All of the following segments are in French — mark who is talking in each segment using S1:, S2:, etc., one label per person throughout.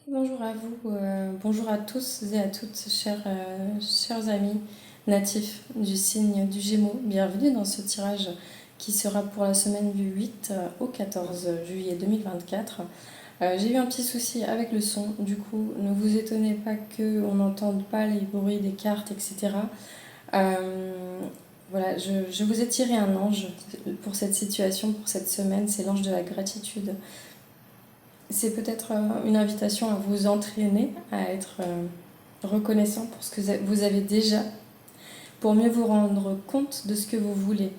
S1: Bonjour à vous, bonjour à tous et à toutes, chers amis natifs du signe du Gémeaux. Bienvenue dans ce tirage qui sera pour la semaine du 8 au 14 juillet 2024. J'ai eu un petit souci avec le son, du coup ne vous étonnez pas qu'on n'entende pas les bruits des cartes, etc. Voilà, je vous ai tiré un ange pour cette situation, pour cette semaine, c'est l'ange de la gratitude. C'est peut-être une invitation à vous entraîner, à être reconnaissant pour ce que vous avez déjà, pour mieux vous rendre compte de ce que vous voulez,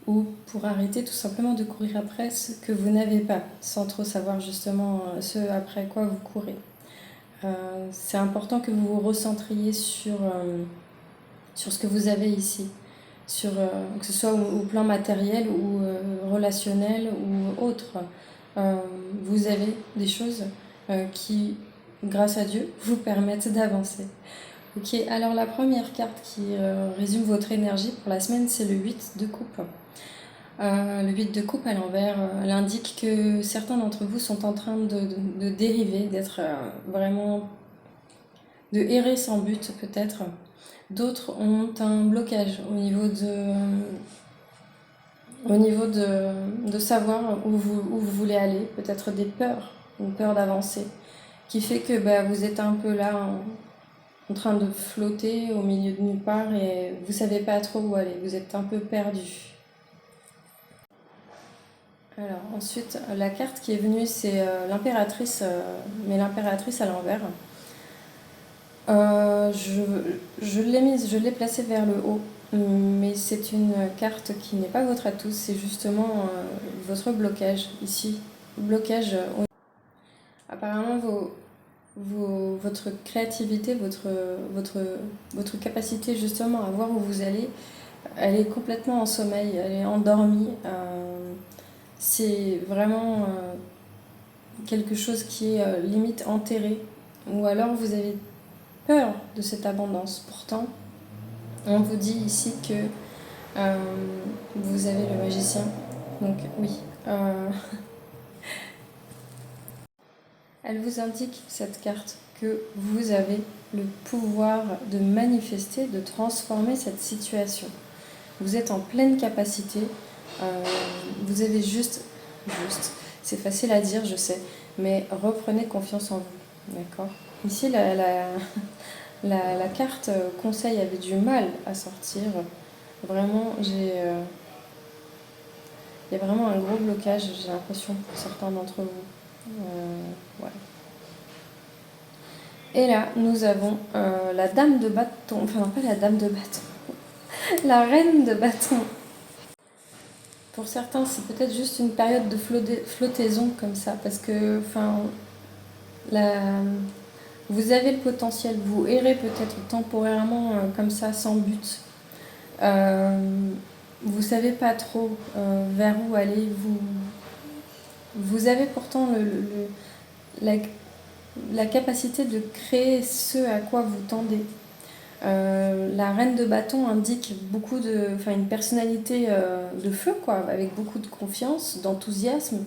S1: ou pour arrêter tout simplement de courir après ce que vous n'avez pas, sans trop savoir justement ce après quoi vous courez. C'est important que vous vous recentriez sur ce que vous avez ici, que ce soit au plan matériel ou relationnel ou autre. Vous avez des choses qui, grâce à Dieu, vous permettent d'avancer. Ok, alors la première carte qui résume votre énergie pour la semaine, c'est le 8 de coupe. Le 8 de coupe à l'envers, elle indique que certains d'entre vous sont en train de dériver, d'être vraiment, de errer sans but peut-être. D'autres ont un blocage au niveau de savoir où vous voulez aller, peut-être des peurs, une peur d'avancer, qui fait que vous êtes un peu là en train de flotter au milieu de nulle part et vous savez pas trop où aller, vous êtes un peu perdu. Alors ensuite, la carte qui est venue, c'est l'impératrice, mais l'impératrice à l'envers. Je l'ai placée vers le haut, mais c'est une carte qui n'est pas votre atout, c'est justement votre blocage ici. Blocage. Apparemment, votre créativité, votre capacité justement à voir où vous allez, elle est complètement en sommeil, elle est endormie. C'est vraiment quelque chose qui est limite enterré. Ou alors vous avez peur de cette abondance. Pourtant, on vous dit ici que vous avez le magicien. Donc oui. Elle vous indique, cette carte, que vous avez le pouvoir de manifester, de transformer cette situation. Vous êtes en pleine capacité. Vous avez juste, c'est facile à dire, je sais, mais reprenez confiance en vous. D'accord. Ici, la carte conseil avait du mal à sortir. Vraiment, il y a vraiment un gros blocage, j'ai l'impression, pour certains d'entre vous. Ouais. Et là, nous avons la dame de bâton, enfin non pas la dame de bâton, la reine de bâton. Pour certains, c'est peut-être juste une période de flottaison comme ça, parce que, enfin, la, vous avez le potentiel, vous errez peut-être temporairement comme ça, sans but. Vous savez pas trop vers où aller. Vous avez pourtant la, la capacité de créer ce à quoi vous tendez. La reine de bâton indique une personnalité de feu, quoi, avec beaucoup de confiance, d'enthousiasme,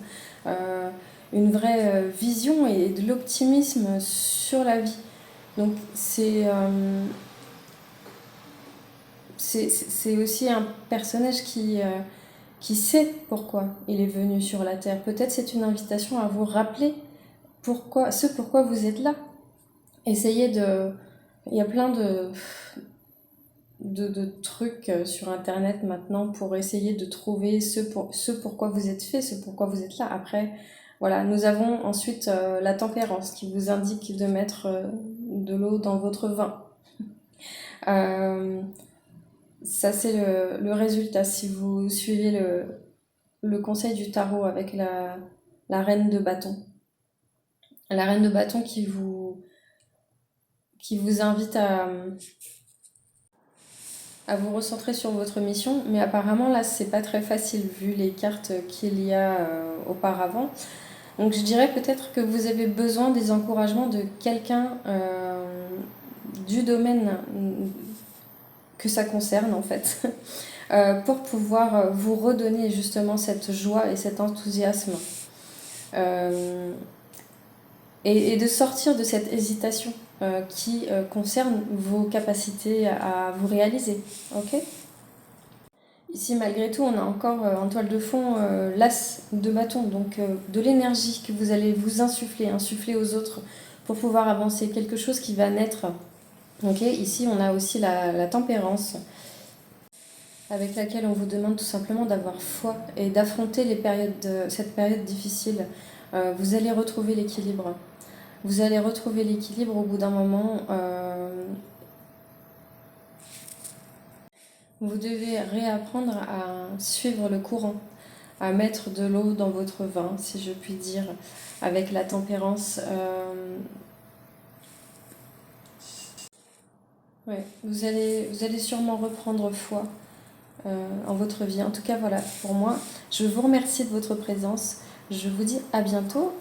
S1: une vraie vision et de l'optimisme sur la vie. Donc c'est aussi un personnage qui sait pourquoi il est venu sur la Terre. Peut-être c'est une invitation à vous rappeler pourquoi vous êtes là. Essayez de... Il y a plein de trucs sur internet maintenant pour essayer de trouver ce pourquoi vous êtes fait, ce pourquoi vous êtes là. Après, voilà, nous avons ensuite la tempérance qui vous indique de mettre de l'eau dans votre vin. Ça, c'est le résultat si vous suivez le conseil du tarot avec la reine de bâton. La reine de bâton qui vous invite à vous recentrer sur votre mission, mais apparemment là c'est pas très facile vu les cartes qu'il y a auparavant. Donc je dirais peut-être que vous avez besoin des encouragements de quelqu'un du domaine que ça concerne en fait, pour pouvoir vous redonner justement cette joie et cet enthousiasme. et de sortir de cette hésitation qui concerne vos capacités à vous réaliser. Ok? Ici, malgré tout, on a encore en toile de fond l'as de bâton, donc de l'énergie que vous allez vous insuffler aux autres pour pouvoir avancer, quelque chose qui va naître. Ok, ici, on a aussi la tempérance, avec laquelle on vous demande tout simplement d'avoir foi et d'affronter cette période difficile. Vous allez retrouver l'équilibre. Vous allez retrouver l'équilibre au bout d'un moment. Vous devez réapprendre à suivre le courant, à mettre de l'eau dans votre vin, si je puis dire, avec la tempérance. Ouais, vous allez sûrement reprendre foi en votre vie. En tout cas, voilà, pour moi, je vous remercie de votre présence. Je vous dis à bientôt.